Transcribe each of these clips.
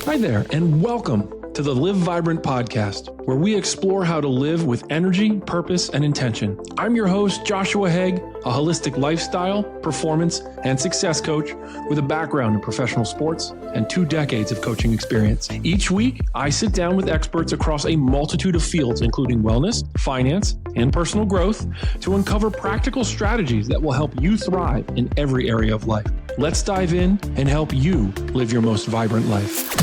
Hi there, and welcome to the Live Vybrant Podcast, where we explore how to live with energy, purpose, and intention. I'm your host, Joshua Haag, a holistic lifestyle, performance, and success coach with a background in professional sports and 2 decades of coaching experience. Each week, I sit down with experts across a multitude of fields, including wellness, finance, and personal growth, to uncover practical strategies that will help you thrive in every area of life. Let's dive in and help you live your most vibrant life.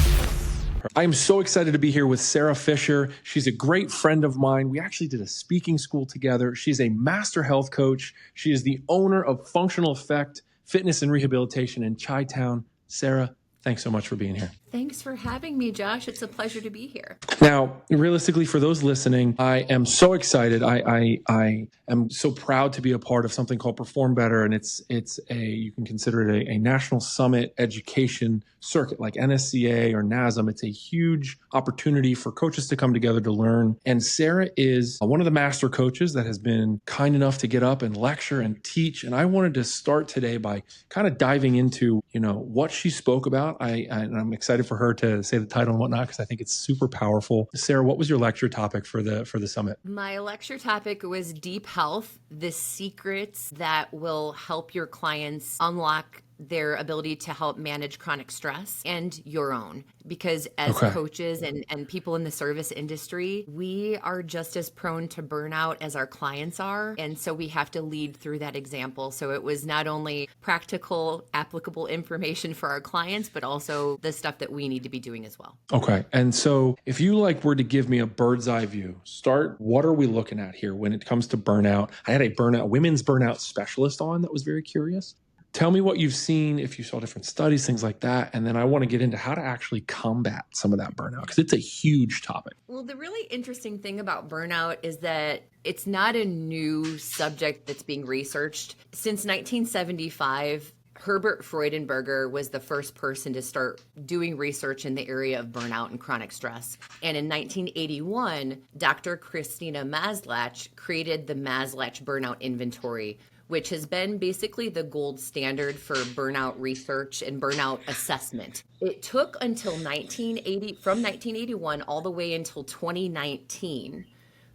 I am so excited to be here with Sarah Fisher. She's a great friend of mine. We actually did a speaking school together. She's a master health coach. She is the owner of Functional Effect Fitness and Rehabilitation in Chi-Town. Sarah, thanks so much for being here. Thanks for having me, Josh. It's a pleasure to be here. Now, realistically, for those listening, I am so excited. I am so proud to be a part of something called Perform Better, and it's you can consider it a national summit education circuit like NSCA or NASM. It's a huge opportunity for coaches to come together to learn. And Sarah is one of the master coaches that has been kind enough to get up and lecture and teach. And I wanted to start today by kind of diving into, what she spoke about. I'm excited for her to say the title and whatnot, because I think it's super powerful. Sarah, what was your lecture topic for the summit? My lecture topic was Deep Health, the secrets that will help your clients unlock their ability to help manage chronic stress and your own. Because as coaches and people in the service industry, we are just as prone to burnout as our clients are. And so we have to lead through that example. So it was not only practical, applicable information for our clients, but also the stuff that we need to be doing as well. Okay. And so if you were to give me a bird's eye view, what are we looking at here when it comes to burnout? I had a women's burnout specialist on that was very curious. Tell me what you've seen, if you saw different studies, things like that. And then I want to get into how to actually combat some of that burnout, because it's a huge topic. Well, the really interesting thing about burnout is that it's not a new subject that's being researched. Since 1975, Herbert Freudenberger was the first person to start doing research in the area of burnout and chronic stress. And in 1981, Dr. Christina Maslach created the Maslach Burnout Inventory, which has been basically the gold standard for burnout research and burnout assessment. It took until from 1981 all the way until 2019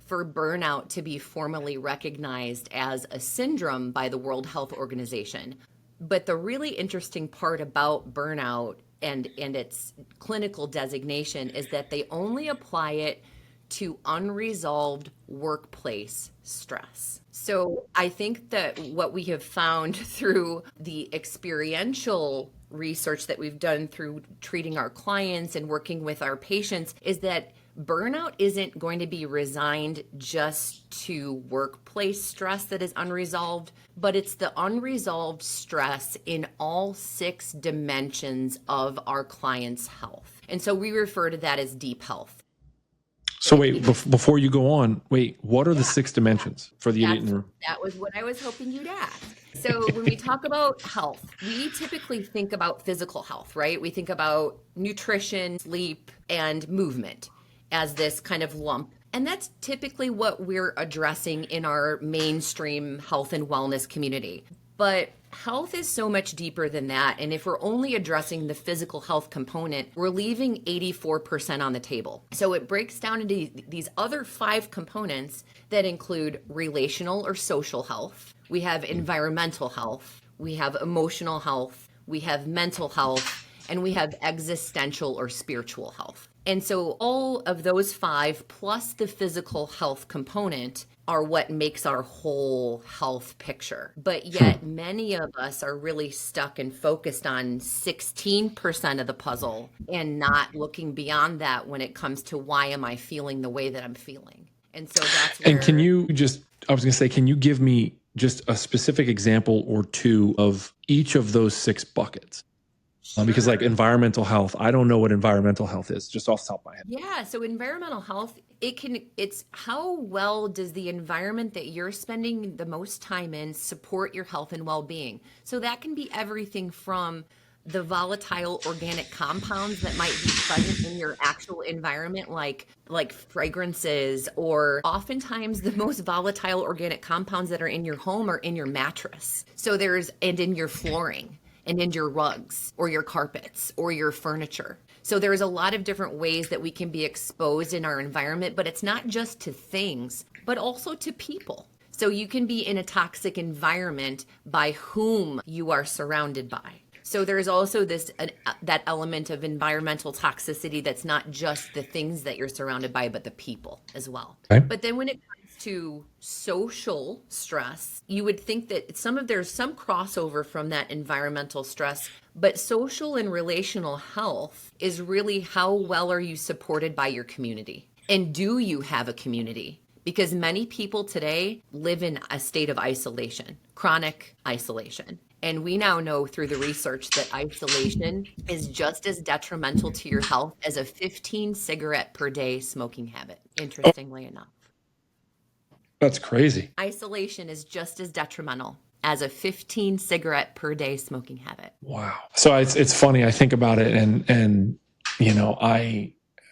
for burnout to be formally recognized as a syndrome by the World Health Organization. But the really interesting part about burnout and its clinical designation is that they only apply it to unresolved workplace stress. So I think that what we have found through the experiential research that we've done through treating our clients and working with our patients is that burnout isn't going to be resigned just to workplace stress that is unresolved, but it's the unresolved stress in all 6 dimensions of our client's health. And so we refer to that as deep health. So wait, before you go on, what are the 6 dimensions for the idiot in the room? That was what I was hoping you'd ask. So when we talk about health, we typically think about physical health, right? We think about nutrition, sleep, and movement as this kind of lump. And that's typically what we're addressing in our mainstream health and wellness community. But health is so much deeper than that. And if we're only addressing the physical health component, we're leaving 84% on the table. So it breaks down into these other 5 components that include relational or social health. We have environmental health. We have emotional health. We have mental health. And we have existential or spiritual health. And so all of those 5 plus the physical health component are what makes our whole health picture. But yet many of us are really stuck and focused on 16% of the puzzle and not looking beyond that when it comes to why am I feeling the way that I'm feeling. And so that's where... And can you give me just a specific example or 2 of each of those 6 buckets? Sure. Because environmental health, I don't know what environmental health is, just off the top of my head. Yeah, so environmental health, it's how well does the environment that you're spending the most time in support your health and well-being? So that can be everything from the volatile organic compounds that might be present in your actual environment, like fragrances, or oftentimes the most volatile organic compounds that are in your home are in your mattress. And in your flooring. And in your rugs or your carpets or your furniture. So there's a lot of different ways that we can be exposed in our environment, but it's not just to things, but also to people. So you can be in a toxic environment by whom you are surrounded by. So there's also that element of environmental toxicity that's not just the things that you're surrounded by, but the people as well. Okay. But then when it comes to social stress, you would think that there's some crossover from that environmental stress, but social and relational health is really how well are you supported by your community? And do you have a community? Because many people today live in a state of isolation, chronic isolation. And we now know through the research that isolation is just as detrimental to your health as a 15 cigarette per day smoking habit, interestingly enough. That's crazy. Isolation is just as detrimental as a 15 cigarette per day smoking habit. Wow. So it's funny. I think about it and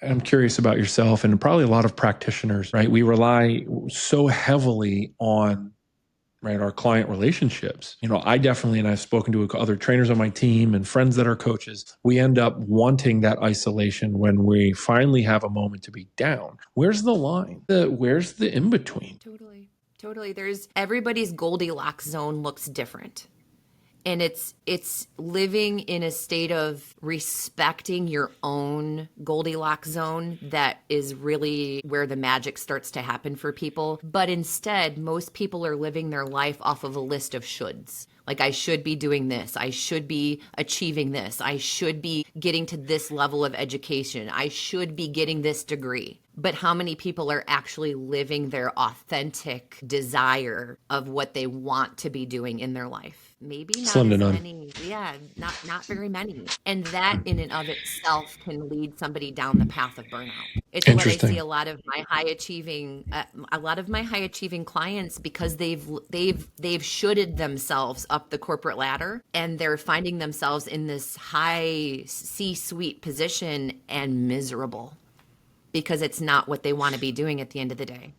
I'm curious about yourself and probably a lot of practitioners, right? We rely so heavily on our client relationships. I definitely, and I've spoken to other trainers on my team and friends that are coaches, we end up wanting that isolation when we finally have a moment to be down. Where's the line? Where's the in between? Totally. Everybody's Goldilocks zone looks different. And it's living in a state of respecting your own Goldilocks zone that is really where the magic starts to happen for people. But instead, most people are living their life off of a list of shoulds. Like, I should be doing this. I should be achieving this. I should be getting to this level of education. I should be getting this degree. But how many people are actually living their authentic desire of what they want to be doing in their life? Maybe not Slim to as none. many. Yeah, not very many. And that in and of itself can lead somebody down the path of burnout. It's what I see a lot of my high achieving clients, because they've shoulded themselves up the corporate ladder, and they're finding themselves in this high C-suite position and miserable because it's not what they want to be doing at the end of the day.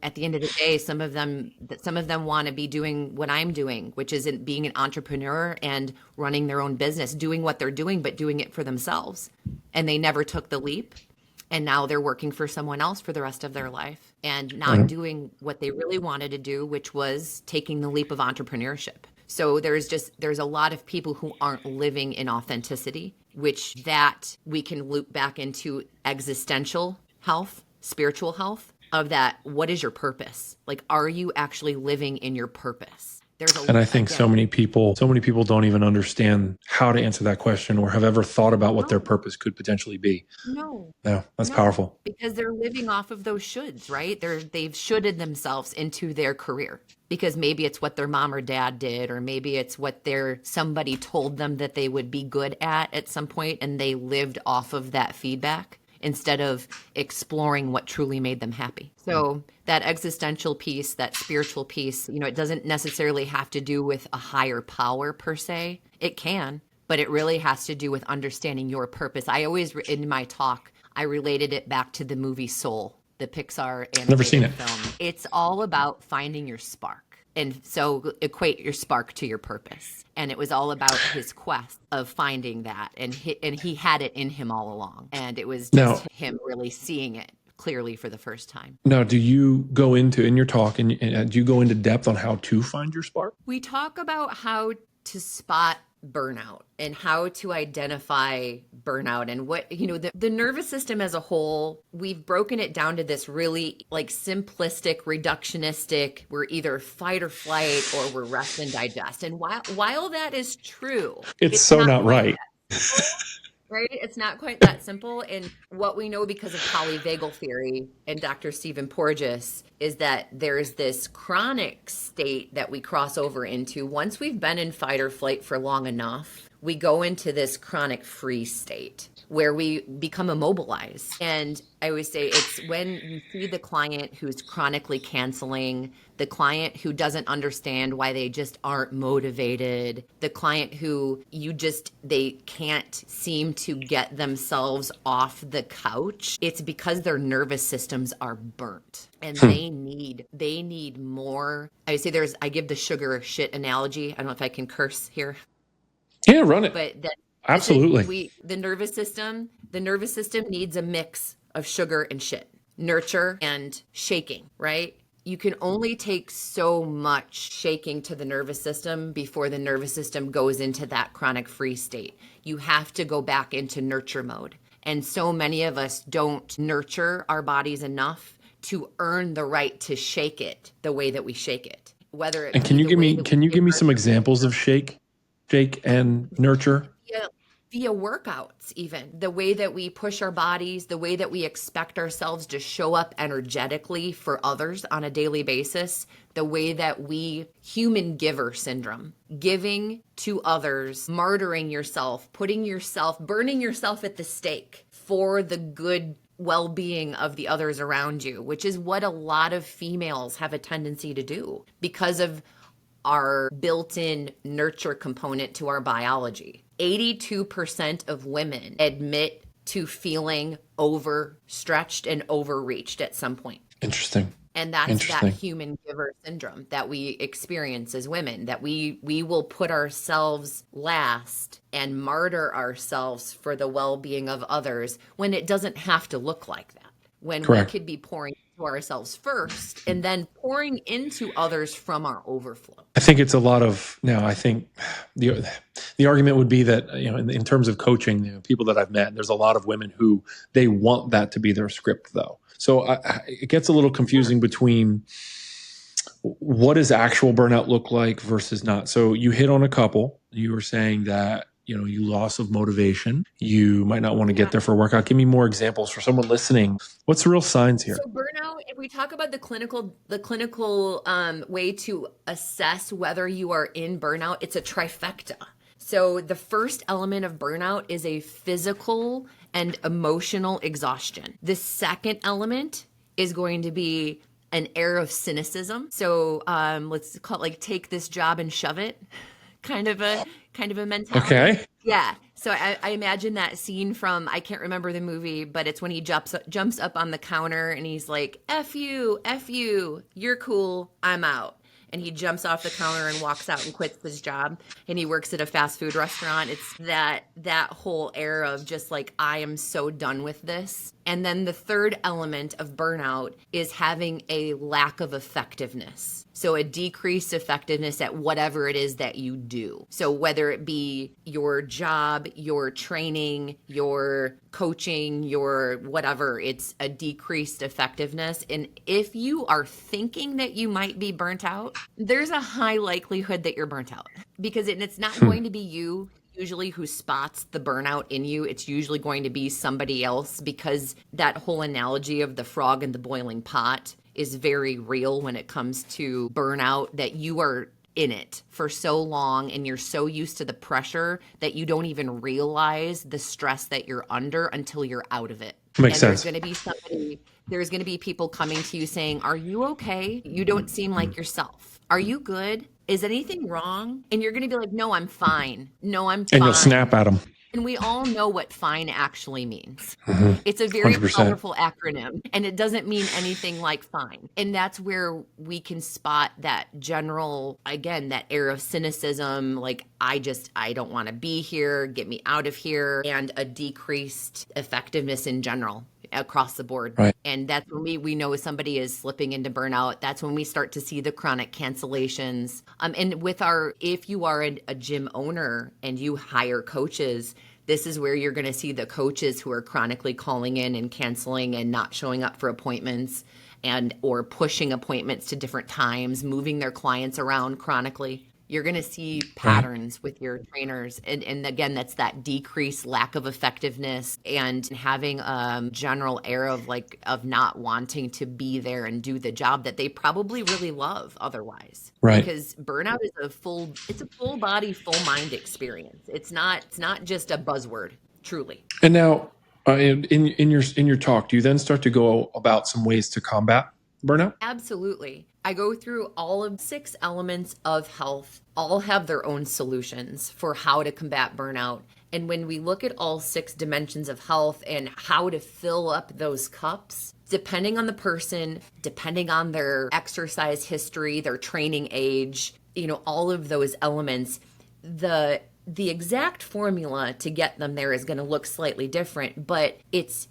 At the end of the day, some of them want to be doing what I'm doing, which is being an entrepreneur and running their own business, doing what they're doing, but doing it for themselves. And they never took the leap. And now they're working for someone else for the rest of their life and not doing what they really wanted to do, which was taking the leap of entrepreneurship. So there's a lot of people who aren't living in authenticity, which that we can loop back into existential health, spiritual health. Of that, what is your purpose? Like, are you actually living in your purpose? I think so many people don't even understand how to answer that question or have ever thought about what their purpose could potentially be. No, that's powerful. Because they're living off of those shoulds, right? They've shoulded themselves into their career because maybe it's what their mom or dad did, or maybe it's what somebody told them that they would be good at some point, and they lived off of that feedback instead of exploring what truly made them happy. So that existential piece, that spiritual piece, it doesn't necessarily have to do with a higher power per se. It can, but it really has to do with understanding your purpose. I always, in my talk, I related it back to the movie Soul, the Pixar animated Never seen it. film. It's all about finding your spark. And so equate your spark to your purpose. And it was all about his quest of finding that. And he had it in him all along. And it was just him really seeing it clearly for the first time. Now, do you go into, in your talk, and do you go into depth on how to find your spark? We talk about how to spot burnout and how to identify burnout and what, the nervous system as a whole. We've broken it down to this really simplistic, reductionistic, we're either fight or flight or we're rest and digest. And while that is true, it's so not right. Right? It's not quite that simple. And what we know because of polyvagal theory and Dr. Stephen Porges is that there's this chronic state that we cross over into. Once we've been in fight or flight for long enough, we go into this chronic freeze state where we become immobilized. And I always say it's when you see the client who's chronically canceling, the client who doesn't understand why they just aren't motivated, the client who they can't seem to get themselves off the couch. It's because their nervous systems are burnt and they need more. I would say I give the sugar shit analogy. I don't know if I can curse here. Yeah, run it. But Absolutely. The nervous system needs a mix of sugar and shit, nurture and shaking, right? You can only take so much shaking to the nervous system before the nervous system goes into that chronic freeze state. You have to go back into nurture mode. And so many of us don't nurture our bodies enough to earn the right to shake it the way that we shake it. Whether it And can be you the give way me that can we you give give me some ourselves examples of shake and nurture? via workouts, even the way that we push our bodies, the way that we expect ourselves to show up energetically for others on a daily basis, the way that we human giver syndrome, giving to others, martyring yourself, burning yourself at the stake for the good well-being of the others around you, which is what a lot of females have a tendency to do because of our built-in nurture component to our biology. 82% of women admit to feeling overstretched and overreached at some point. Interesting. And that's that human giver syndrome that we experience as women, that we will put ourselves last and martyr ourselves for the well-being of others when it doesn't have to look like that. When Correct. we could be pouring into ourselves first and then pouring into others from our overflow. I think it's a lot of now. I think the argument would be that in terms of coaching, people that I've met, there's a lot of women who they want that to be their script, though. So it gets a little confusing between what does actual burnout look like versus not. So you hit on a couple. You were saying that you loss of motivation. You might not want to get there for a workout. Give me more examples for someone listening. What's the real signs here? So burnout, if we talk about the clinical way to assess whether you are in burnout, it's a trifecta. So the first element of burnout is a physical and emotional exhaustion. The second element is going to be an air of cynicism. So let's call it like take this job and shove it, kind of a mentality. Okay. Yeah. So I imagine that scene from, I can't remember the movie, but it's when he jumps up on the counter and he's like, F you, you're cool, I'm out. And he jumps off the counter and walks out and quits his job. And he works at a fast food restaurant. It's that whole air of just like, I am so done with this. And then the third element of burnout is having a lack of effectiveness. So a decreased effectiveness at whatever it is that you do. So whether it be your job, your training, your coaching, your whatever, it's a decreased effectiveness. And if you are thinking that you might be burnt out, there's a high likelihood that you're burnt out because it's not going to be you usually who spots the burnout in you. It's usually going to be somebody else because that whole analogy of the frog in the boiling pot is very real when it comes to burnout, that you are in it for so long and you're so used to the pressure that you don't even realize the stress that you're under until you're out of it. Makes sense. There's going to be people coming to you saying, are you okay? You don't seem like yourself. Are you good? Is anything wrong? And you're going to be like, no, I'm fine. No, I'm fine. And you'll snap at them. And we all know what fine actually means. Mm-hmm. It's a very 100%. powerful acronym, and it doesn't mean anything like fine. And that's where we can spot that general, again, that air of cynicism, like, I don't want to be here, get me out of here, and a decreased effectiveness in general across the board. Right. And that's when we know somebody is slipping into burnout. That's when we start to see the chronic cancellations. And if you are a gym owner and you hire coaches, this is where you're going to see the coaches who are chronically calling in and canceling and not showing up for appointments or pushing appointments to different times, moving their clients around chronically. You're going to see patterns with your trainers. And again, that's that decreased lack of effectiveness and having a general air of not wanting to be there and do the job that they probably really love otherwise. Right. Because burnout is a full body, full mind experience. It's not just a buzzword, truly. And now in your talk, do you then start to go about some ways to combat burnout? Absolutely. I go through all of 6 elements of health, all have their own solutions for how to combat burnout. And when we look at all 6 dimensions of health and how to fill up those cups, depending on the person, depending on their exercise history, their training age, all of those elements, the the exact formula to get them there is going to look slightly different, but it's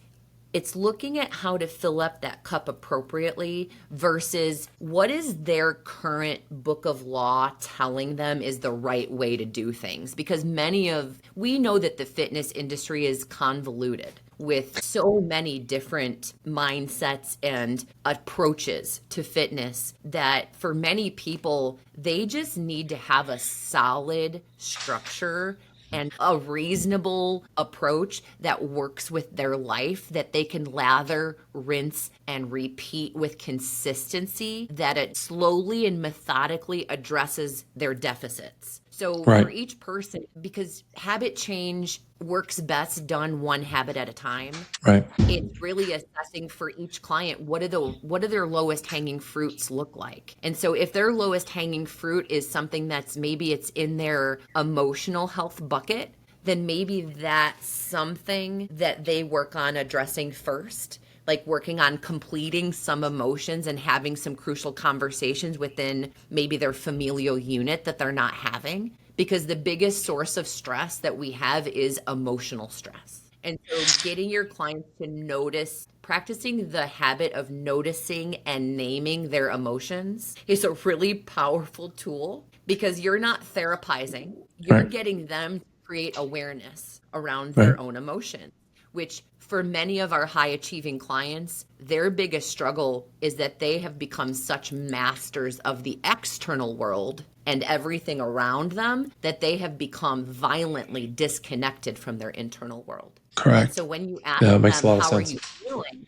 looking at how to fill up that cup appropriately versus what is their current book of law telling them is the right way to do things. Because we know that the fitness industry is convoluted with so many different mindsets and approaches to fitness that for many people, they just need to have a solid structure and a reasonable approach that works with their life, that they can lather, rinse, and repeat with consistency, that it slowly and methodically addresses their deficits. So for each person, because habit change works best done one habit at a time. Right. It's really assessing for each client, what do their lowest hanging fruits look like? And so if their lowest hanging fruit is something that's maybe it's in their emotional health bucket, then maybe that's something that they work on addressing first. Like working on completing some emotions and having some crucial conversations within maybe their familial unit that they're not having. Because the biggest source of stress that we have is emotional stress. And so getting your clients to notice, practicing the habit of noticing and naming their emotions is a really powerful tool because you're not therapizing. You're getting them to create awareness around their own emotions, which for many of our high achieving clients, their biggest struggle is that they have become such masters of the external world and everything around them that they have become violently disconnected from their internal world. Correct. And so when you ask them, makes a lot of how sense. are you feeling?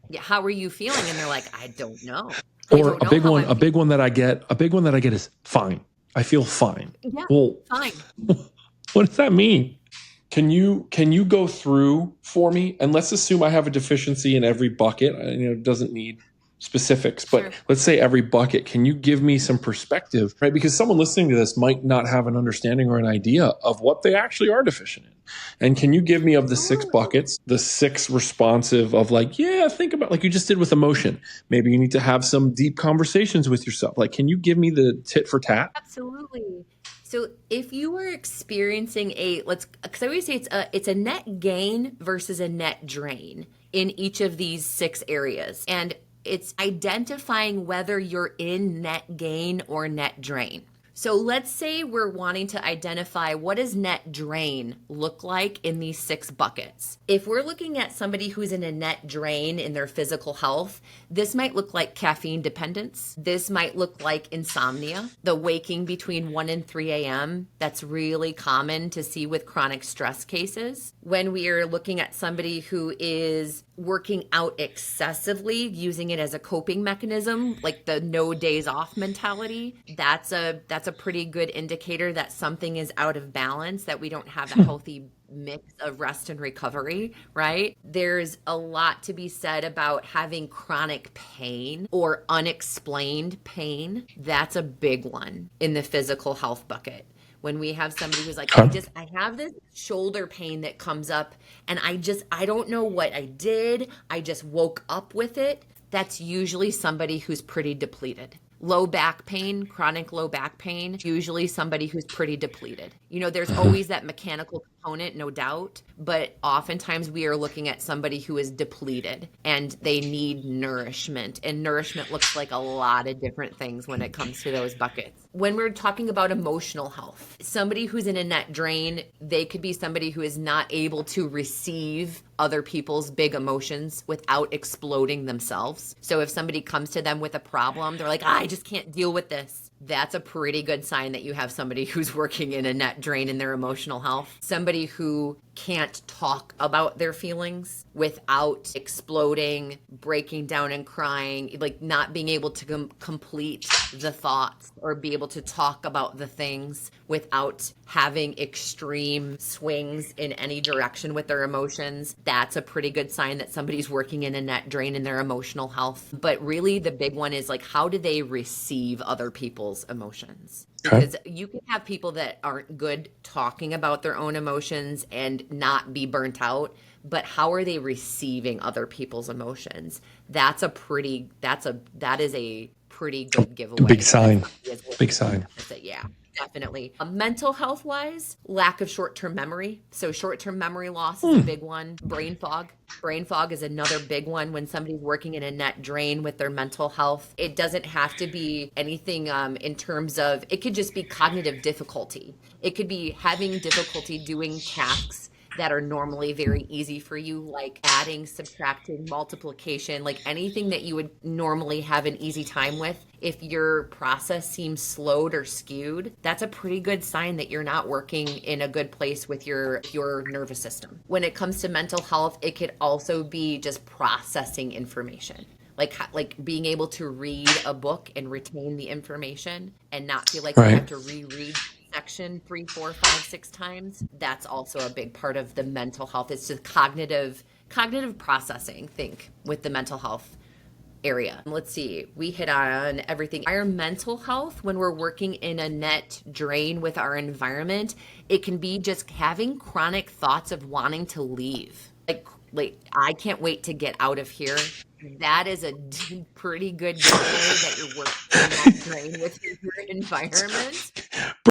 Yeah, how are you feeling? And they're like, I don't know. Or a big one that I get is fine. I feel fine. Yeah, well, fine. What does that mean? Can you go through for me? And let's assume I have a deficiency in every bucket. It doesn't need specifics, but let's say every bucket. Can you give me some perspective, right? Because someone listening to this might not have an understanding or an idea of what they actually are deficient in. And can you give me of the 6 buckets, the 6 responsive of think about like you just did with emotion. Maybe you need to have some deep conversations with yourself. Like, can you give me the tit for tat? Absolutely. So if you were experiencing because I always say it's a net gain versus a net drain in each of these 6 areas. And it's identifying whether you're in net gain or net drain. So let's say we're wanting to identify what does net drain look like in these 6 buckets. If we're looking at somebody who's in a net drain in their physical health, this might look like caffeine dependence. This might look like insomnia, the waking between 1 and 3 a.m. That's really common to see with chronic stress cases. When we are looking at somebody who is working out excessively, using it as a coping mechanism, like the no days off mentality, that's a pretty good indicator that something is out of balance, that we don't have a healthy mix of rest and recovery, right? There's a lot to be said about having chronic pain or unexplained pain. That's a big one in the physical health bucket. When we have somebody who's like, I have this shoulder pain that comes up and I don't know what I did. I just woke up with it. That's usually somebody who's pretty depleted. Low back pain, chronic low back pain, usually somebody who's pretty depleted. There's always that mechanical component, no doubt, but oftentimes we are looking at somebody who is depleted and they need nourishment. And nourishment looks like a lot of different things when it comes to those buckets. When we're talking about emotional health, somebody who's in a net drain, they could be somebody who is not able to receive other people's big emotions without exploding themselves. So if somebody comes to them with a problem, they're like, I just can't deal with this. That's a pretty good sign that you have somebody who's working in a net drain in their emotional health. Somebody who can't talk about their feelings without exploding, breaking down and crying, like not being able to complete the thoughts or be able to talk about the things without having extreme swings in any direction with their emotions. That's a pretty good sign that somebody's working in a net drain in their emotional health. But really the big one is like, how do they receive other people's emotions? Because you can have people that aren't good talking about their own emotions and not be burnt out, but how are they receiving other people's emotions? That is a pretty good giveaway. Big sign. Big sign. Yeah. Definitely. Mental health wise, lack of short-term memory. So short-term memory loss is a big one. Brain fog. Brain fog is another big one when somebody's working in a net drain with their mental health. It doesn't have to be anything in terms of, it could just be cognitive difficulty. It could be having difficulty doing tasks that are normally very easy for you, like adding, subtracting, multiplication, like anything that you would normally have an easy time with. If your process seems slowed or skewed, that's a pretty good sign that you're not working in a good place with your nervous system. When it comes to mental health, it could also be just processing information. Like being able to read a book and retain the information and not feel like you have to reread section 3, 4, 5, 6 times. That's also a big part of the mental health. It's just cognitive processing, with the mental health area. Let's see, we hit on everything. Our mental health, when we're working in a net drain with our environment, it can be just having chronic thoughts of wanting to leave. Like I can't wait to get out of here. That is a pretty good day that you're working in that drain with your environment.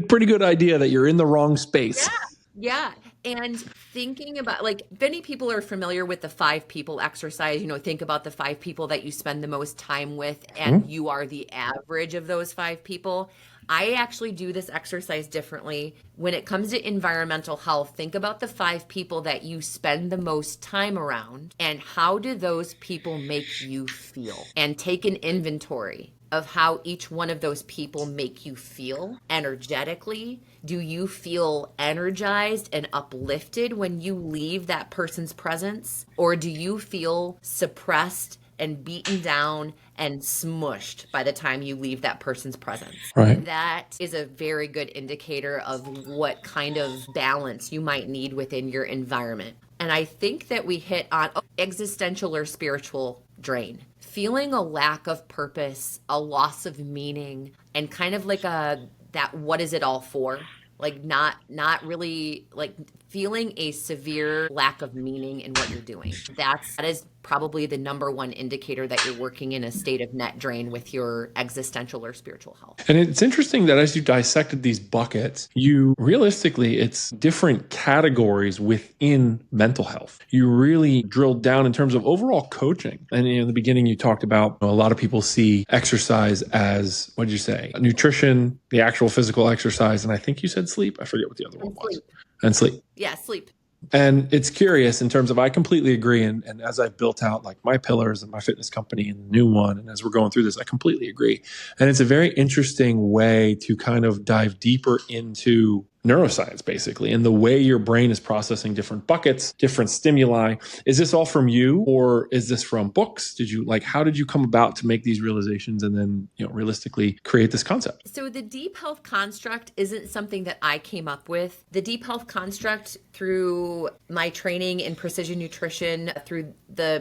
Pretty good idea that you're in the wrong space. Yeah. And thinking about, like, many people are familiar with the 5 people exercise. Think about the 5 people that you spend the most time with, and you are the average of those 5 people. I actually do this exercise differently. When it comes to environmental health, think about the 5 people that you spend the most time around, and how do those people make you feel? And take an inventory of how each one of those people make you feel energetically. Do you feel energized and uplifted when you leave that person's presence? Or do you feel suppressed and beaten down and smushed by the time you leave that person's presence? Right. That is a very good indicator of what kind of balance you might need within your environment. And I think that we hit on existential or spiritual drain. Feeling a lack of purpose, a loss of meaning, and kind of like that what is it all for? Like not really, like feeling a severe lack of meaning in what you're doing. That is probably the number one indicator that you're working in a state of net drain with your existential or spiritual health. And it's interesting that as you dissected these buckets, it's different categories within mental health. You really drilled down in terms of overall coaching. And in the beginning, you talked about a lot of people see exercise as, what did you say? Nutrition, the actual physical exercise. And I think you said sleep. I forget what the other one was. And sleep. Yeah, sleep. And it's curious in terms of, I completely agree. And as I've built out like my pillars and my fitness company and the new one, and as we're going through this, I completely agree. And it's a very interesting way to kind of dive deeper into neuroscience, basically, and the way your brain is processing different buckets, different stimuli. Is this all from you, or is this from books? How did you come about to make these realizations and then, realistically create this concept? So the deep health construct isn't something that I came up with. The deep health construct, through my training in precision nutrition, through the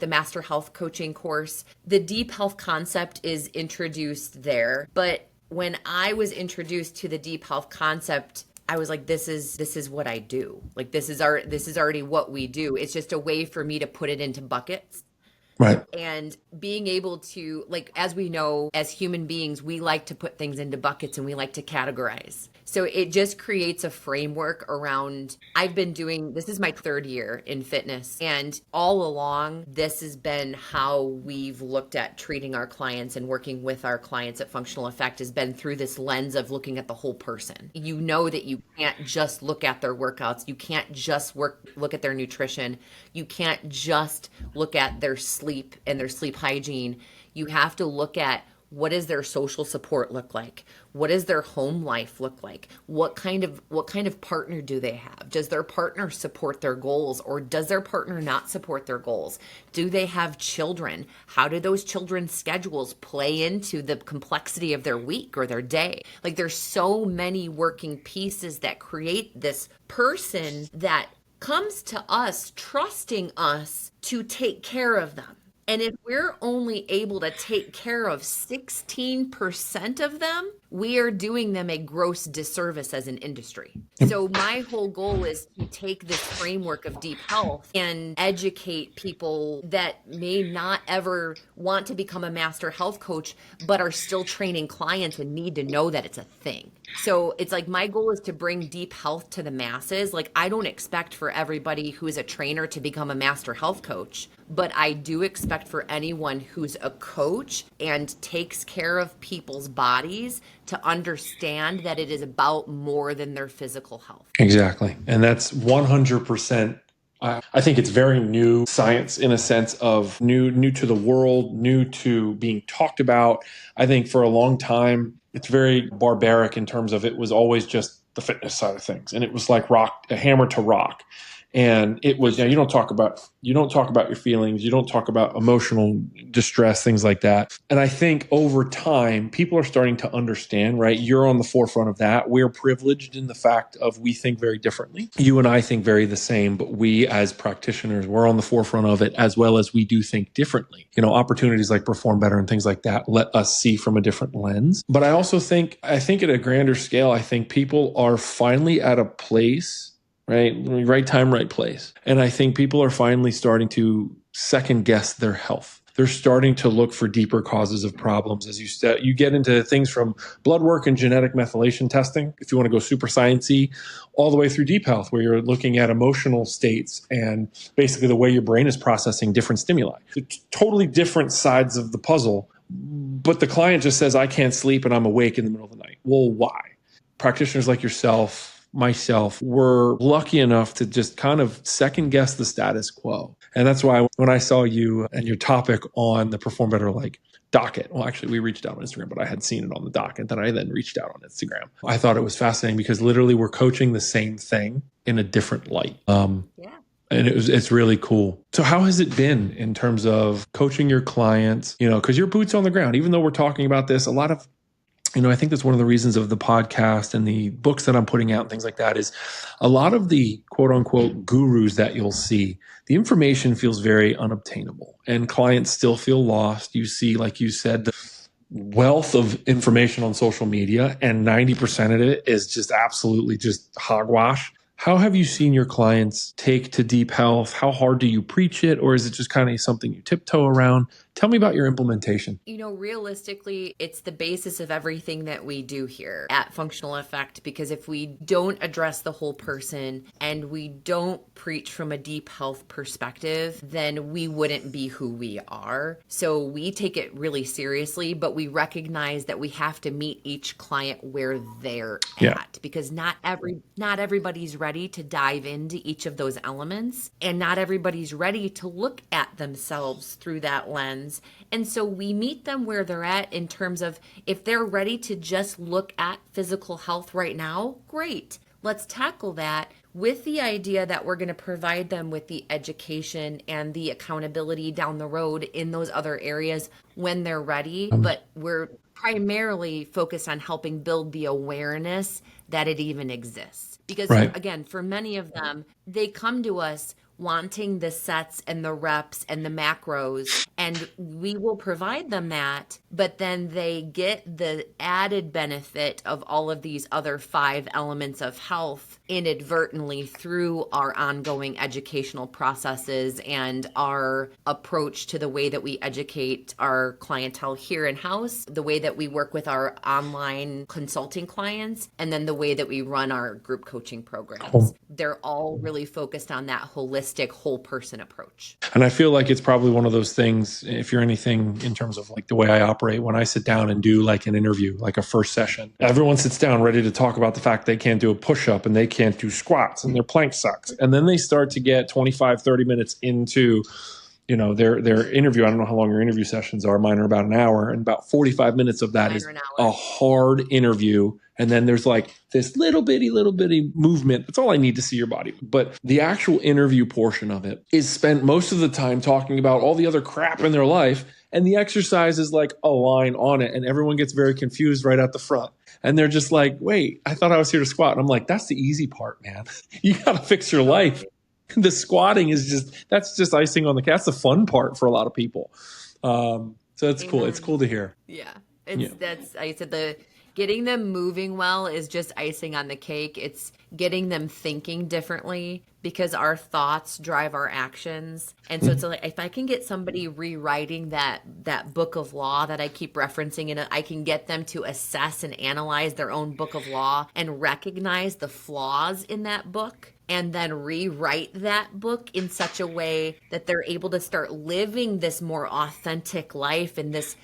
master health coaching course, the deep health concept is introduced there. But when I was introduced to the deep health concept, I was like, this is what I do. Like, this is already what we do. It's just a way for me to put it into buckets. Right. And being able to, like, as we know, as human beings, we like to put things into buckets and we like to categorize. So it just creates a framework around, this is my 3rd year in fitness. And all along, this has been how we've looked at treating our clients and working with our clients at Functional Effect, has been through this lens of looking at the whole person. You know that you can't just look at their workouts. You can't just look at their nutrition. You can't just look at their sleep and their sleep hygiene. You have to look at, what does their social support look like? What does their home life look like? What kind of partner do they have? Does their partner support their goals, or does their partner not support their goals? Do they have children? How do those children's schedules play into the complexity of their week or their day? Like, there's so many working pieces that create this person that comes to us trusting us to take care of them. And if we're only able to take care of 16% of them, we are doing them a gross disservice as an industry. So my whole goal is to take this framework of deep health and educate people that may not ever want to become a master health coach, but are still training clients and need to know that it's a thing. So it's like my goal is to bring deep health to the masses. Like, I don't expect for everybody who is a trainer to become a master health coach, but I do expect for anyone who's a coach and takes care of people's bodies to understand that it is about more than their physical health. Exactly. And that's 100%. I think it's very new science in a sense of new to the world, new to being talked about. I think for a long time, it's very barbaric in terms of it was always just the fitness side of things. And it was like a hammer to rock. And it was, you don't talk about your feelings. You don't talk about emotional distress, things like that. And I think over time, people are starting to understand, right? You're on the forefront of that. We're privileged in the fact of we think very differently. You and I think very the same, but we as practitioners, we're on the forefront of it as well as we do think differently. Opportunities like Perform Better and things like that let us see from a different lens. But I also think at a grander scale, I think people are finally at a place, right time, right place. And I think people are finally starting to second guess their health. They're starting to look for deeper causes of problems. As you said, you get into things from blood work and genetic methylation testing, if you want to go super sciencey, all the way through deep health, where you're looking at emotional states and basically the way your brain is processing different stimuli. It's totally different sides of the puzzle. But the client just says, I can't sleep and I'm awake in the middle of the night. Well, why? Practitioners like yourself, myself, were lucky enough to just kind of second guess the status quo. And that's why when I saw you and your topic on the Perform Better docket, well, actually we reached out on Instagram, but I had seen it on the docket. Then I reached out on Instagram. I thought it was fascinating because literally we're coaching the same thing in a different light. And it's really cool. So how has it been in terms of coaching your clients, because your boots on the ground, even though we're talking about this, a lot of I think that's one of the reasons of the podcast and the books that I'm putting out and things like that is a lot of the quote unquote gurus that you'll see, the information feels very unobtainable and clients still feel lost. You see, like you said, the wealth of information on social media and 90% of it is just absolutely just hogwash. How have you seen your clients take to deep health? How hard do you preach it? Or is it just kind of something you tiptoe around? Tell me about your implementation. Realistically, it's the basis of everything that we do here at Functional Effect, because if we don't address the whole person and we don't preach from a deep health perspective, then we wouldn't be who we are. So we take it really seriously, but we recognize that we have to meet each client where they're at, because not everybody's ready to dive into each of those elements, and not everybody's ready to look at themselves through that lens. And so we meet them where they're at in terms of if they're ready to just look at physical health right now, great. Let's tackle that with the idea that we're going to provide them with the education and the accountability down the road in those other areas when they're ready. But we're primarily focused on helping build the awareness that it even exists. Because again, for many of them, they come to us wanting the sets and the reps and the macros, and we will provide them that, but then they get the added benefit of all of these other 5 elements of health inadvertently through our ongoing educational processes and our approach to the way that we educate our clientele here in-house, the way that we work with our online consulting clients, and then the way that we run our group coaching programs. They're all really focused on that holistic whole person approach. And I feel like it's probably one of those things, if you're anything in terms of like the way I operate, when I sit down and do like an interview, like a first session, everyone sits down ready to talk about the fact they can't do a push-up and they can't do squats and their plank sucks. And then they start to get 25, 30 minutes into their interview. I don't know how long your interview sessions are. Mine are about an hour, and about 45 minutes of that is a hard interview. And then there's like this little bitty movement. That's all I need to see your body. But the actual interview portion of it is spent most of the time talking about all the other crap in their life. And the exercise is like a line on it. And everyone gets very confused right at the front. And they're just like, wait, I thought I was here to squat. And I'm like, that's the easy part, man. You got to fix your life. The squatting is that's just icing on the cake. That's the fun part for a lot of people. So it's cool. It's cool to hear. Yeah. That's, I said Getting them moving well is just icing on the cake. It's getting them thinking differently because our thoughts drive our actions. And so it's like, if I can get somebody rewriting that book of law that I keep referencing, and I can get them to assess and analyze their own book of law and recognize the flaws in that book, and then rewrite that book in such a way that they're able to start living this more authentic life, and this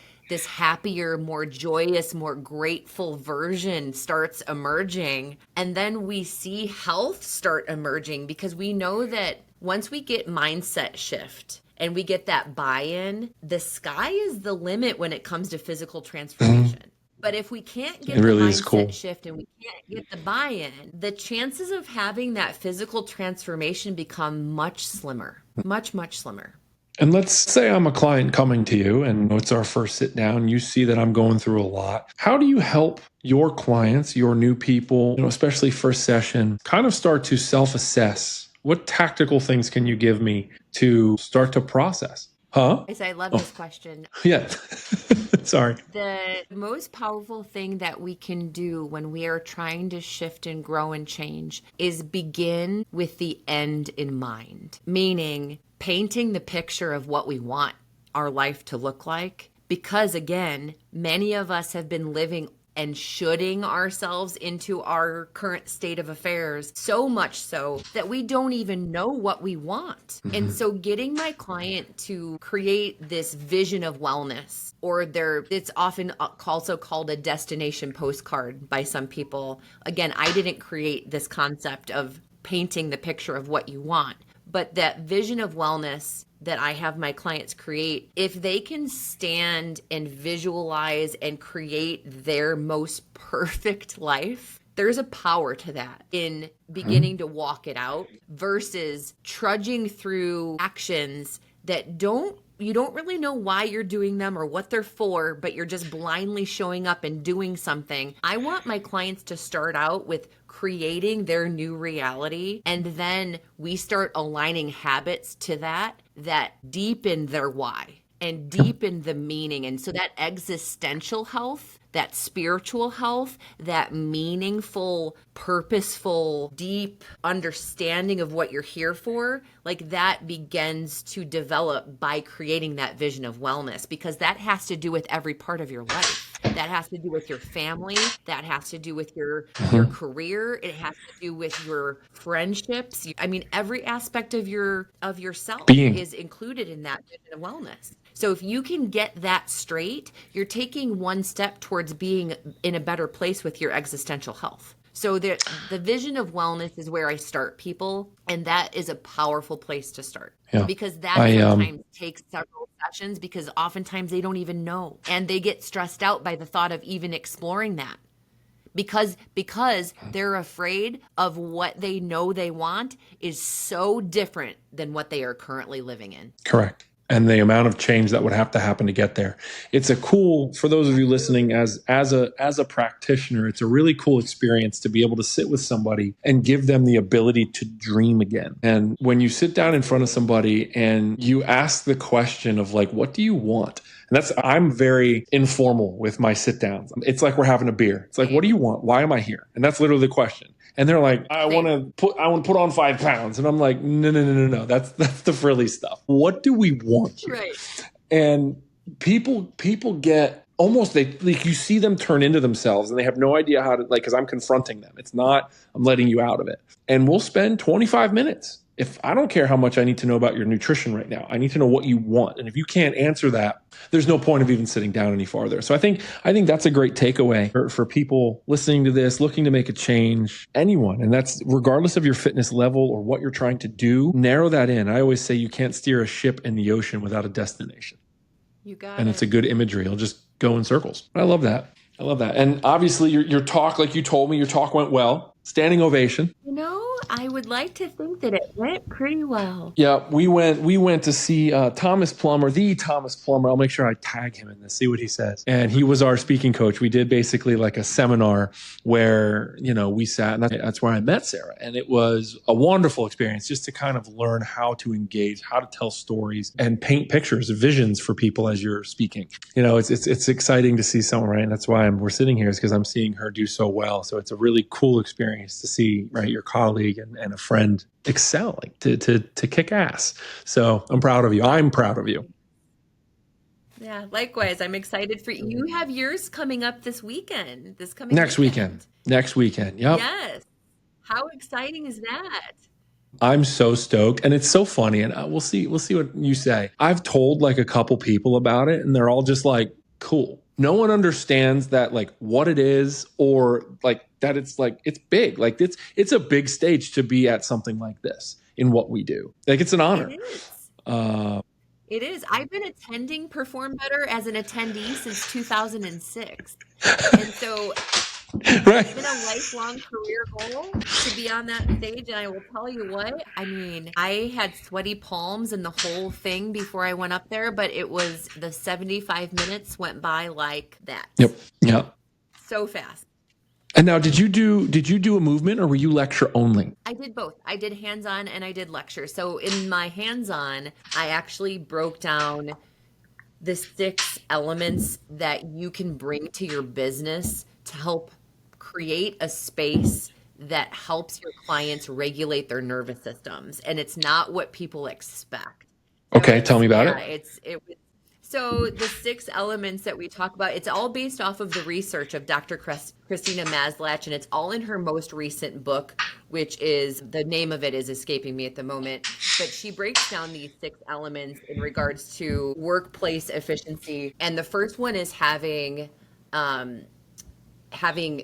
happier, more joyous, more grateful version starts emerging. And then we see health start emerging, because we know that once we get mindset shift and we get that buy-in, the sky is the limit when it comes to physical transformation. But if we can't get the mindset shift and we can't get the buy-in, the chances of having that physical transformation become much slimmer, much, much slimmer. And let's say I'm a client coming to you and it's our first sit down. You see that I'm going through a lot. How do you help your clients, your new people, especially first session, kind of start to self-assess? What tactical things can you give me to start to process? Huh? I love this question. Yeah. Sorry. The most powerful thing that we can do when we are trying to shift and grow and change is begin with the end in mind, meaning painting the picture of what we want our life to look like. Because again, many of us have been living and shoulding ourselves into our current state of affairs, so much so that we don't even know what we want. And so getting my client to create this vision of wellness, or it's often also called a destination postcard by some people. Again, I didn't create this concept of painting the picture of what you want, but that vision of wellness that I have my clients create, if they can stand and visualize and create their most perfect life, there's a power to that in beginning to walk it out versus trudging through actions that you don't really know why you're doing them or what they're for, but you're just blindly showing up and doing something. I want my clients to start out with creating their new reality, and then we start aligning habits to that deepen their why and deepen the meaning. And so that existential health, that spiritual health, that meaningful, purposeful, deep understanding of what you're here for, like that begins to develop by creating that vision of wellness, because that has to do with every part of your life. That has to do with your family. That has to do with your career. It has to do with your friendships. I mean, every aspect of yourself is included in that vision of wellness. So if you can get that straight, you're taking one step towards being in a better place with your existential health. So the vision of wellness is where I start people, and that is a powerful place to start. Yeah. Because that sometimes takes several sessions, because oftentimes they don't even know, and they get stressed out by the thought of even exploring that. Because they're afraid of what they know they want is so different than what they are currently living in. Correct. And the amount of change that would have to happen to get there. It's a cool, for those of you listening, as a practitioner, it's a really cool experience to be able to sit with somebody and give them the ability to dream again. And when you sit down in front of somebody and you ask the question of like, what do you want? And I'm very informal with my sit downs. It's like we're having a beer. It's like, what do you want? Why am I here? And that's literally the question. And they're like, I want to put on 5 pounds. And I'm like, no. That's the frilly stuff. What do we want here? Right. And people get almost, you see them turn into themselves and they have no idea how to, because I'm confronting them. It's not, I'm letting you out of it. And we'll spend 25 minutes. If I don't care how much I need to know about your nutrition right now, I need to know what you want. And if you can't answer that, there's no point of even sitting down any farther. So I think that's a great takeaway for people listening to this, looking to make a change, anyone. And that's regardless of your fitness level or what you're trying to do, narrow that in. I always say you can't steer a ship in the ocean without a destination. You got it. And it's a good imagery. It'll just go in circles. I love that. And obviously your talk, like you told me, your talk went well. Standing ovation. I would like to think that it went pretty well. Yeah, we went to see Thomas Plummer, the Thomas Plummer. I'll make sure I tag him in this, see what he says. And he was our speaking coach. We did basically like a seminar where, we sat, and that's where I met Sarah. And it was a wonderful experience just to kind of learn how to engage, how to tell stories and paint pictures, visions for people as you're speaking. It's exciting to see someone, right? And that's why we're sitting here, is because I'm seeing her do so well. So it's a really cool experience to see, right, your colleague and a friend excelling to kick ass. So I'm proud of you. I'm proud of you. Yeah, likewise. I'm excited for you. You have yours coming up this weekend. Next weekend. Yep. Yes. How exciting is that? I'm so stoked, and it's so funny. And we'll see what you say. I've told like a couple people about it, and they're all just like, cool. No one understands that, like, what it is, or like that it's big. Like it's a big stage to be at something like this in what we do. Like, it's an honor. It is. It is. I've been attending Perform Better as an attendee since 2006. And so right. It's been a lifelong career goal to be on that stage. And I will tell you what, I mean, I had sweaty palms and the whole thing before I went up there, but it was the 75 minutes went by like that. Yep. So fast. And now, did you do a movement, or were you lecture only? I did both. I did hands-on and I did lecture. So in my hands-on, I actually broke down the 6 elements that you can bring to your business to help create a space that helps your clients regulate their nervous systems. And it's not what people expect. Okay, tell me about it. So the 6 elements that we talk about, it's all based off of the research of Dr. Christina Maslach, and it's all in her most recent book, which is, the name of it is escaping me at the moment, but she breaks down these 6 elements in regards to workplace efficiency. And the first one is having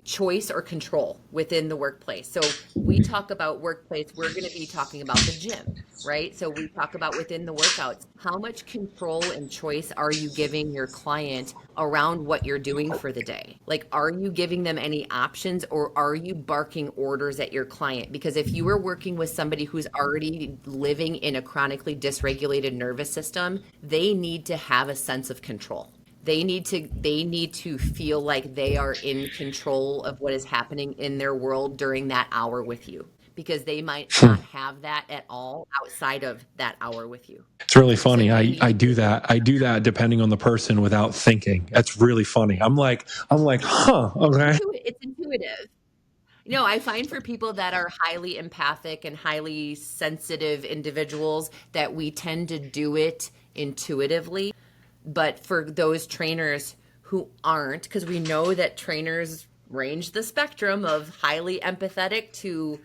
choice or control within the workplace. So we talk about workplace, we're going to be talking about the gym, right? So we talk about within the workouts, how much control and choice are you giving your client around what you're doing for the day? Like, are you giving them any options, or are you barking orders at your client? Because if you are working with somebody who's already living in a chronically dysregulated nervous system, they need to have a sense of control. They need to feel like they are in control of what is happening in their world during that hour with you, because they might not have that at all outside of that hour with you. It's really funny. So I do that. I do that depending on the person without thinking. That's really funny. I'm like, huh, okay. It's intuitive. I find for people that are highly empathic and highly sensitive individuals that we tend to do it intuitively. But for those trainers who aren't, because we know that trainers range the spectrum of highly empathetic to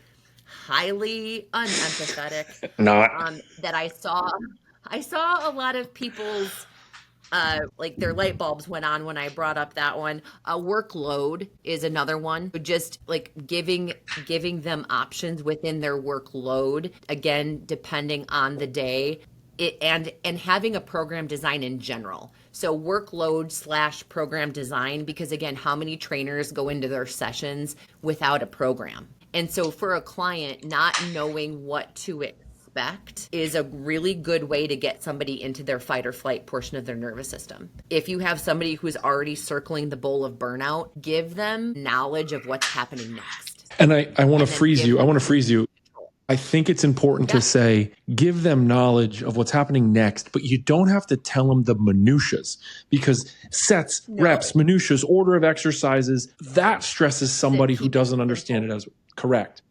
highly unempathetic. That I saw a lot of people's like their light bulbs went on when I brought up that one. Workload is another one. Just like giving them options within their workload, again, depending on the day. And having a program design in general. So workload / program design, because again, how many trainers go into their sessions without a program? And so for a client, not knowing what to expect is a really good way to get somebody into their fight or flight portion of their nervous system. If you have somebody who's already circling the bowl of burnout, give them knowledge of what's happening next. And I want to freeze you. I think it's important to say, give them knowledge of what's happening next, but you don't have to tell them the minutiae, because sets, reps, minutiae, order of exercises, that stresses somebody who doesn't understand it as correct.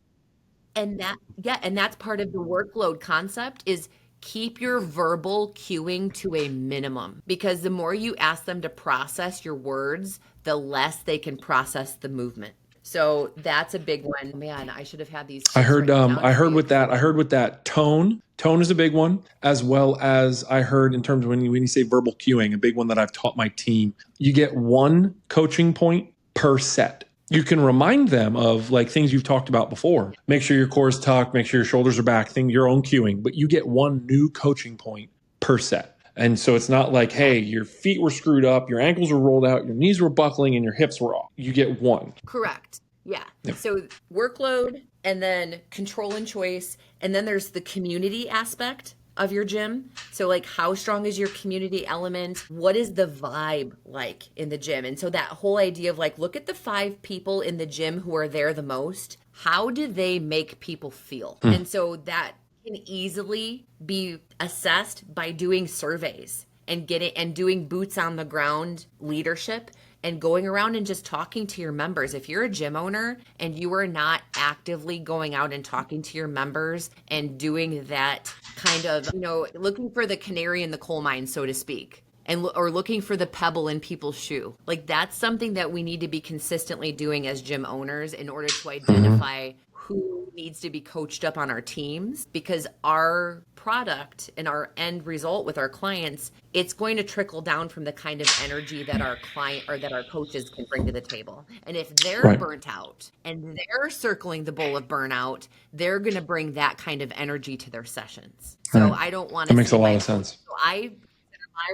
And that's part of the workload concept is keep your verbal cueing to a minimum, because the more you ask them to process your words, the less they can process the movement. So that's a big one. Man, I should have had these. I heard with that tone is a big one, as well as I heard in terms of when you say verbal cueing, a big one that I've taught my team. You get 1 coaching point per set. You can remind them of like things you've talked about before. Make sure your core is tucked, make sure your shoulders are back, your own cueing, but you get 1 new coaching point per set. And so it's not like, hey, your feet were screwed up, your ankles were rolled out, your knees were buckling, and your hips were off. You get 1. Correct. Yeah. Yep. So workload and then control and choice. And then there's the community aspect of your gym. So like how strong is your community element? What is the vibe like in the gym? And so that whole idea of like, look at the 5 people in the gym who are there the most. How do they make people feel? And so that can easily be assessed by doing surveys and doing boots on the ground leadership and going around and just talking to your members. If you're a gym owner and you are not actively going out and talking to your members and doing that kind of, looking for the canary in the coal mine, so to speak, or looking for the pebble in people's shoe, like that's something that we need to be consistently doing as gym owners in order to identify who needs to be coached up on our teams, because our product and our end result with our clients, it's going to trickle down from the kind of energy that our client or that our coaches can bring to the table. And if they're burnt out and they're circling the bowl of burnout, they're going to bring that kind of energy to their sessions. So I don't want to. That makes a lot of sense. So my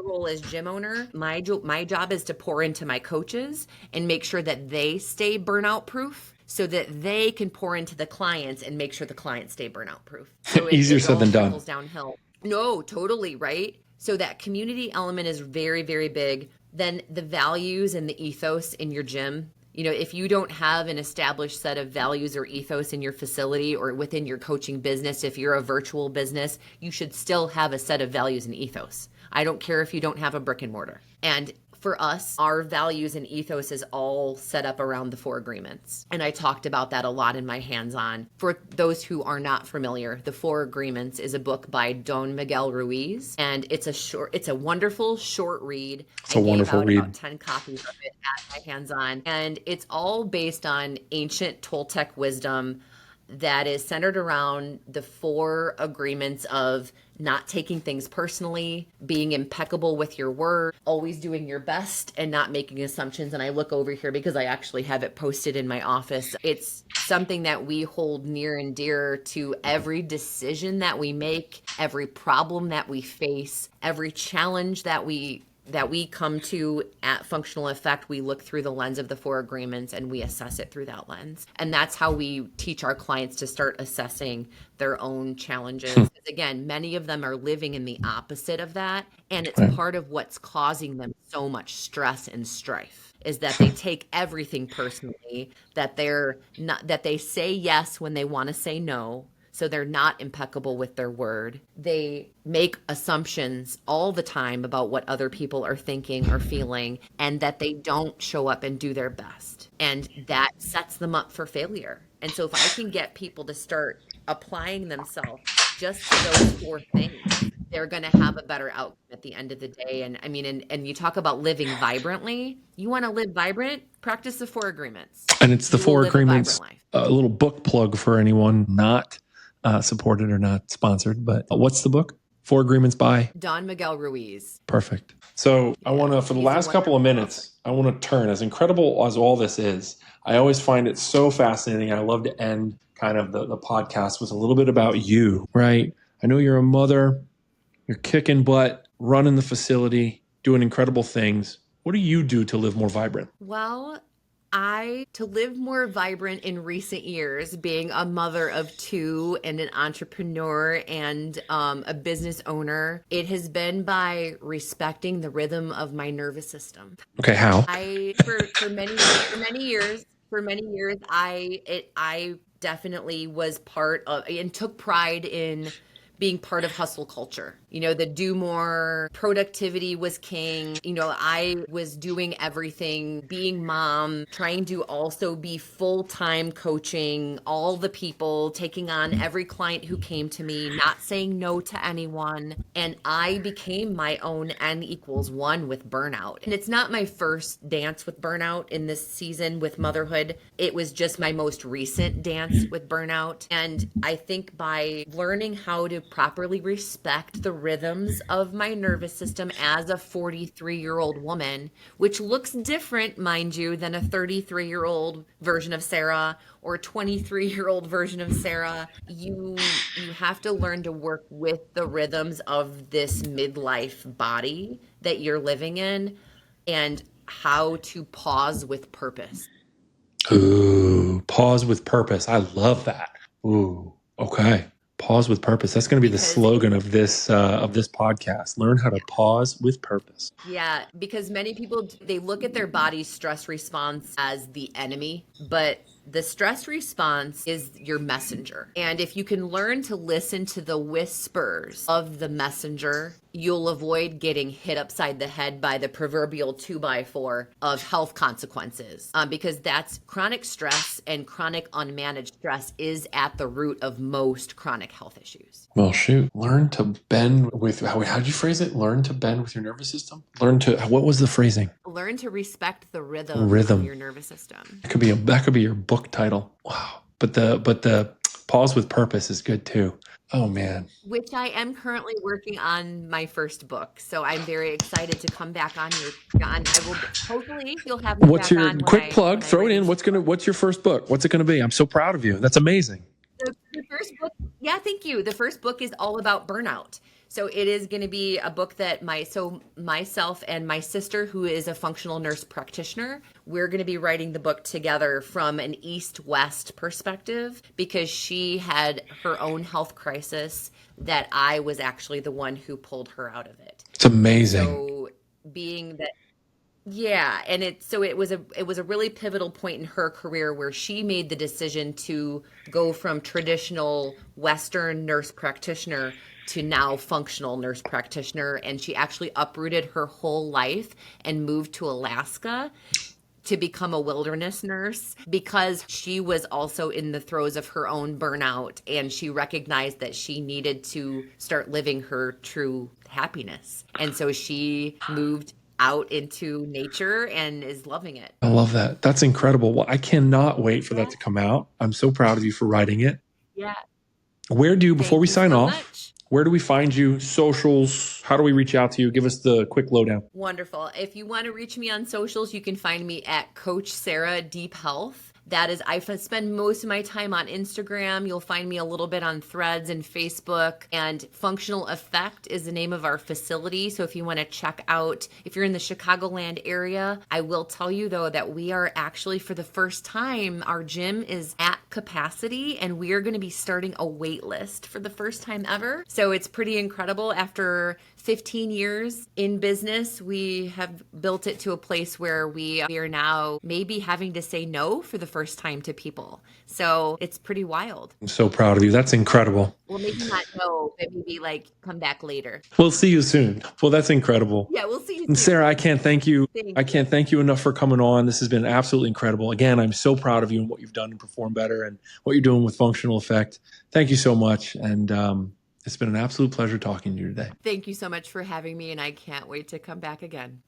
role as gym owner, my job is to pour into my coaches and make sure that they stay burnout proof, so that they can pour into the clients and make sure the clients stay burnout proof. So Easier said than done. Downhill. No, totally, right? So that community element is very, very big. Then the values and the ethos in your gym. If you don't have an established set of values or ethos in your facility or within your coaching business, if you're a virtual business, you should still have a set of values and ethos. I don't care if you don't have a brick and mortar. And for us, our values and ethos is all set up around the 4 agreements. And I talked about that a lot in my hands-on. For those who are not familiar, the 4 agreements is a book by Don Miguel Ruiz. And it's a wonderful short read. I gave out about 10 copies of it at my hands-on. And it's all based on ancient Toltec wisdom that is centered around the 4 agreements of not taking things personally, being impeccable with your word, always doing your best and not making assumptions. And I look over here because I actually have it posted in my office. It's something that we hold near and dear to every decision that we make, every problem that we face, every challenge that we come to at Functional Effect. We look through the lens of the 4 agreements and we assess it through that lens. And that's how we teach our clients to start assessing their own challenges. Because again, many of them are living in the opposite of that. And it's part of what's causing them so much stress and strife, is that they take everything personally, that they say yes when they want to say no. So they're not impeccable with their word. They make assumptions all the time about what other people are thinking or feeling, and that they don't show up and do their best. And that sets them up for failure. And so if I can get people to start applying themselves just to those 4 things, they're going to have a better outcome at the end of the day. And I mean, and you talk about living vibrantly. You want to live vibrant? Practice the 4 agreements. And it's the 4 agreements. A little book plug for anyone not supported or not sponsored, but what's the book? 4 Agreements by Don Miguel Ruiz. Perfect. So I want to, for the last couple of minutes, I want to turn, as incredible as all this is, I always find it so fascinating. I love to end kind of the podcast with a little bit about you, right? I know you're a mother, you're kicking butt, running the facility, doing incredible things. What do you do to live more vibrant? Well, to live more vibrant in recent years, being a mother of 2 and an entrepreneur and a business owner, it has been by respecting the rhythm of my nervous system. Okay, how? For many years, I definitely was part of and took pride in being part of hustle culture. The do more, productivity was king. I was doing everything, being mom, trying to also be full-time coaching all the people, taking on every client who came to me, not saying no to anyone. And I became my own N=1 with burnout. And it's not my first dance with burnout in this season with motherhood. It was just my most recent dance with burnout. And I think by learning how to properly respect the rhythms of my nervous system as a 43-year-old woman, which looks different, mind you, than a 33-year-old version of Sarah or a 23-year-old version of Sarah. You have to learn to work with the rhythms of this midlife body that you're living in and how to pause with purpose. Ooh, pause with purpose. I love that. Ooh, okay. Pause with purpose. That's going to be the slogan of this podcast. Learn how to pause with purpose. Yeah, because many people, they look at their body's stress response as the enemy, but the stress response is your messenger. And if you can learn to listen to the whispers of the messenger, you'll avoid getting hit upside the head by the proverbial 2x4 of health consequences. Because that's chronic stress, and chronic unmanaged stress is at the root of most chronic health issues. Well, shoot. Learn to bend with, how'd you phrase it? Learn to bend with your nervous system? What was the phrasing? Learn to respect the rhythm of your nervous system. That could be your book title. Wow. But the pause with purpose is good too. Oh man. Which I am currently working on my first book. So I'm very excited to come back on I will, hopefully you'll have me What's back your on quick plug? Throw it in. What's your first book? What's it going to be? I'm so proud of you. That's amazing. The first book, yeah, thank you. The first book is all about burnout. So it is going to be a book that myself and my sister, who is a functional nurse practitioner, we're going to be writing the book together from an East-West perspective, because she had her own health crisis that I was actually the one who pulled her out of it. It's amazing. So being that, yeah, and it was a really pivotal point in her career where she made the decision to go from traditional Western nurse practitioner to now functional nurse practitioner, and she actually uprooted her whole life and moved to Alaska to become a wilderness nurse, because she was also in the throes of her own burnout, and she recognized that she needed to start living her true happiness. And so she moved out into nature and is loving it. I love that. That's incredible. Well, I cannot wait for that to come out. I'm so proud of you for writing it. Yeah. Before we sign off, where do we find you? Socials? How do we reach out to you? Give us the quick lowdown. Wonderful. If you want to reach me on socials, you can find me at Coach Sarah Deep Health. That is, I spend most of my time on Instagram. You'll find me a little bit on Threads and Facebook. And Functional Effect is the name of our facility. So if you want to check out, if you're in the Chicagoland area, I will tell you though that we are actually, for the first time, our gym is at capacity, and we are going to be starting a wait list for the first time ever. So it's pretty incredible. After 15 years in business, we have built it to a place where we are now maybe having to say no for the first time to people. So it's pretty wild. I'm so proud of you. That's incredible. Well, maybe not no, but maybe like come back later. We'll see you soon. Well, that's incredible. Yeah, we'll see you soon. And Sarah, I can't thank you. I can't thank you enough for coming on. This has been absolutely incredible. Again, I'm so proud of you and what you've done to perform better and what you're doing with Functional Effect. Thank you so much. And it's been an absolute pleasure talking to you today. Thank you so much for having me, and I can't wait to come back again.